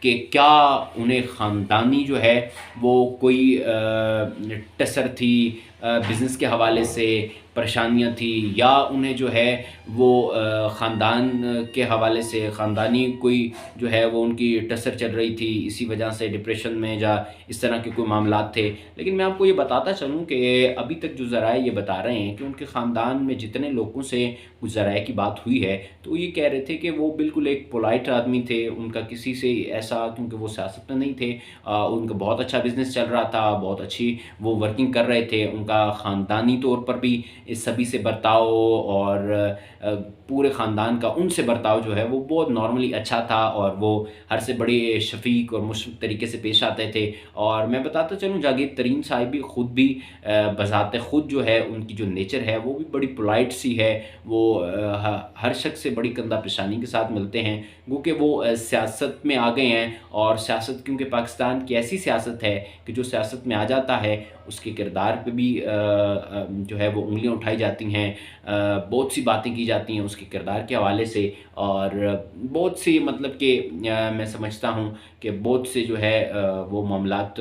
کہ کیا انہیں خاندانی جو ہے وہ کوئی ٹسر تھی، بزنس کے حوالے سے پریشانیاں تھی، یا انہیں جو ہے وہ خاندان کے حوالے سے خاندانی کوئی جو ہے وہ ان کی ٹسر چل رہی تھی، اسی وجہ سے ڈپریشن میں یا اس طرح کے کوئی معاملات تھے۔ لیکن میں آپ کو یہ بتاتا چلوں کہ ابھی تک جو ذرائع یہ بتا رہے ہیں کہ ان کے خاندان میں جتنے لوگوں سے کچھ ذرائع کی بات ہوئی ہے تو یہ کہہ رہے تھے کہ وہ بالکل ایک پولائٹ آدمی تھے، ان کا کسی سے ایسا، کیونکہ وہ سیاست میں نہیں تھے، ان کا بہت اچھا بزنس چل رہا تھا، بہت اچھی وہ ورکنگ کر رہے تھے، ان کا خاندانی طور پر بھی اس سبھی سے برتاؤ اور پورے خاندان کا ان سے برتاؤ جو ہے وہ بہت نارملی اچھا تھا، اور وہ ہر سے بڑے شفیق اور مشفق طریقے سے پیش آتے تھے۔ اور میں بتاتا چلوں جاگیر ترین صاحب بھی خود بھی بذات خود جو ہے ان کی جو نیچر ہے وہ بھی بڑی پولائٹ سی ہے، وہ ہر شخص سے بڑی کندہ پیشانی کے ساتھ ملتے ہیں، گو کہ وہ سیاست میں آ گئے ہیں، اور سیاست کیونکہ پاکستان کی ایسی سیاست ہے کہ جو سیاست میں آ جاتا ہے اس کے کردار پہ بھی جو ہے وہ انگلیاں اٹھائی جاتی ہیں، بہت سی باتیں کی جاتی ہیں اس کے کردار کے حوالے سے، اور بہت سی مطلب کہ میں سمجھتا ہوں کہ بہت سے جو ہے وہ معاملات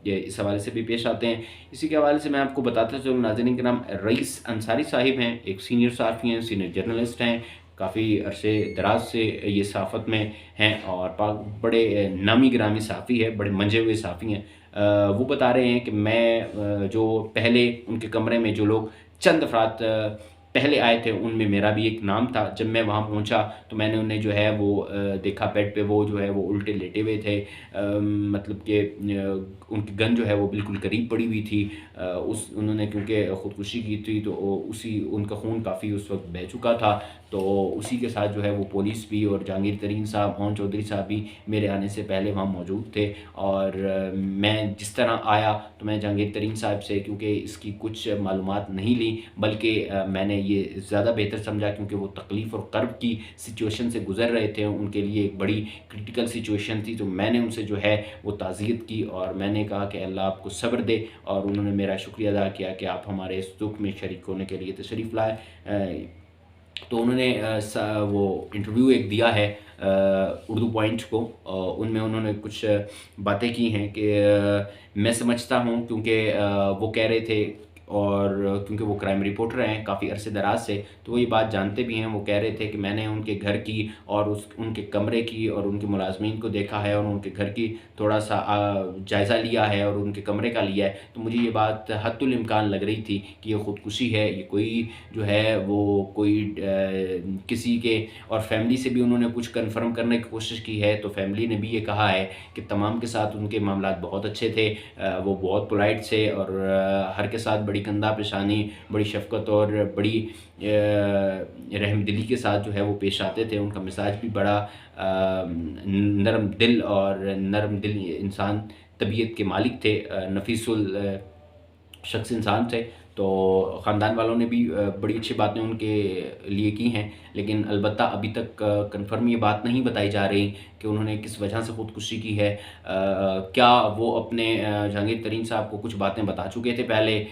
یہ اس حوالے سے بھی پیش آتے ہیں۔ اسی کے حوالے سے میں آپ کو بتاتا چلوں ناظرین کرام، رئیس انصاری صاحب ہیں، ایک سینئر صحافی ہیں، سینئر جرنلسٹ ہیں، کافی عرصے دراز سے یہ صحافت میں ہیں، اور بڑے نامی گرامی صحافی ہے، بڑے منجے ہوئے صحافی ہیں۔ وہ بتا رہے ہیں کہ میں جو پہلے ان کے کمرے میں جو لوگ چند افراد پہلے آئے تھے ان میں میرا بھی ایک نام تھا، جب میں وہاں پہنچا تو میں نے انہیں جو ہے وہ دیکھا بیڈ پہ وہ جو ہے وہ الٹے لیٹے ہوئے تھے، مطلب کہ ان کی گن جو ہے وہ بالکل قریب پڑی ہوئی تھی، انہوں نے کیونکہ خودکشی کی تھی تو اسی ان کا خون کافی اس وقت بہہ چکا تھا، تو اسی کے ساتھ جو ہے وہ پولیس بھی اور جہانگیر ترین صاحب، اون چودھری صاحب بھی میرے آنے سے پہلے وہاں موجود تھے۔ اور میں جس طرح آیا تو میں جہانگیر ترین صاحب سے کیونکہ اس کی کچھ معلومات نہیں لی، بلکہ میں نے یہ زیادہ بہتر سمجھا کیونکہ وہ تکلیف اور کرب کی سچویشن سے گزر رہے تھے، ان کے لیے ایک بڑی کرٹیکل سچویشن تھی، تو میں نے ان سے جو ہے وہ تعزیت کی اور میں نے کہا کہ اللہ آپ کو صبر دے، اور انہوں نے میرا شکریہ ادا کیا کہ آپ ہمارے اس دکھ میں شریک ہونے کے لیے تشریف لائے۔ تو انہوں نے وہ انٹرویو ایک دیا ہے اردو پوائنٹ کو، ان میں انہوں نے کچھ باتیں کی ہیں کہ میں سمجھتا ہوں کیونکہ وہ کہہ رہے تھے، اور کیونکہ وہ کرائم رپورٹر ہیں کافی عرصے دراز سے تو وہ یہ بات جانتے بھی ہیں، وہ کہہ رہے تھے کہ میں نے ان کے گھر کی اور ان کے کمرے کی اور ان کے ملازمین کو دیکھا ہے، اور ان کے گھر کی تھوڑا سا جائزہ لیا ہے اور ان کے کمرے کا لیا ہے، تو مجھے یہ بات حت الامکان لگ رہی تھی کہ یہ خودکشی ہے، یہ کوئی جو ہے وہ کوئی کسی کے، اور فیملی سے بھی انہوں نے کچھ کنفرم کرنے کی کوشش کی ہے، تو فیملی نے بھی یہ کہا ہے کہ تمام کے ساتھ ان کے معاملات بہت اچھے تھے، وہ بہت پولائٹ سے اور ہر کے ساتھ بڑی کندہ پیشانی، بڑی شفقت اور بڑی رحم دلی کے ساتھ جو ہے وہ پیش آتے تھے، ان کا مزاج بھی بڑا نرم دل اور نرم دل انسان طبیعت کے مالک تھے، نفیس الشخص انسان تھے۔ تو خاندان والوں نے بھی بڑی اچھی باتیں ان کے لیے کی ہیں، لیکن البتہ ابھی تک کنفرم یہ بات نہیں بتائی جا رہی کہ انہوں نے کس وجہ سے خودکشی کی ہے۔ کیا وہ اپنے جہانگیر ترین صاحب کو کچھ باتیں بتا چکے تھے پہلے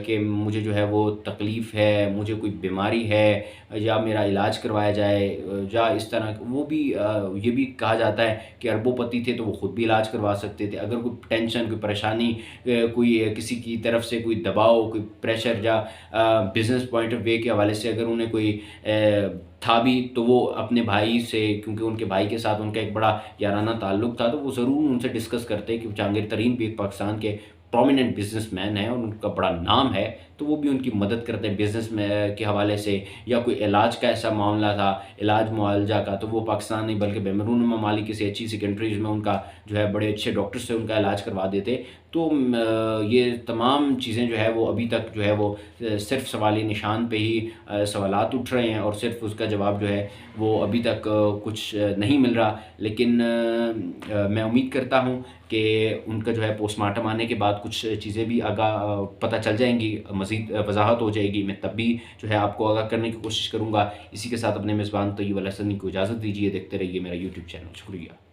کہ مجھے جو ہے وہ تکلیف ہے، مجھے کوئی بیماری ہے یا میرا علاج کروایا جائے، یا اس طرح وہ بھی یہ بھی کہا جاتا ہے کہ اربوں پتی تھے تو وہ خود بھی علاج کروا سکتے تھے، اگر کوئی ٹینشن، کوئی پریشانی، کوئی کسی کی طرف سے کوئی دباؤ، کوئی پریشر یا بزنس پوائنٹ آف وے کے حوالے سے اگر انہیں کوئی تھا بھی تو وہ اپنے بھائی سے، کیونکہ ان کے بھائی کے ساتھ ان کا ایک بڑا یارانہ تعلق تھا، تو وہ ضرور ان سے ڈسکس کرتے کہ جہانگیر ترین بھی ایک پاکستان کے پرومیننٹ بزنس مین ہے اور ان کا بڑا نام ہے، تو وہ بھی ان کی مدد کرتے ہیں بزنس میں کے حوالے سے، یا کوئی علاج کا ایسا معاملہ تھا، علاج معالجہ کا، تو وہ پاکستان نہیں بلکہ بیرون ممالک کسی اچھی سی کنٹریز میں ان کا جو ہے بڑے اچھے ڈاکٹر سے ان کا علاج کروا دیتے۔ تو یہ تمام چیزیں جو ہے وہ ابھی تک جو ہے وہ صرف سوالی نشان پہ ہی سوالات اٹھ رہے ہیں، اور صرف اس کا جواب جو ہے وہ ابھی تک کچھ نہیں مل رہا، لیکن میں امید کرتا ہوں کہ ان کا جو ہے پوسٹ مارٹم آنے کے بعد کچھ چیزیں بھی آگاہ پتہ چل جائیں گی، مزید وضاحت ہو جائے گی، میں تب بھی جو ہے آپ کو آگاہ کرنے کی کوشش کروں گا۔ اسی کے ساتھ اپنے میزبان طیب الحسنی کو اجازت دیجیے، دیکھتے رہیے میرا یوٹیوب چینل، شکریہ۔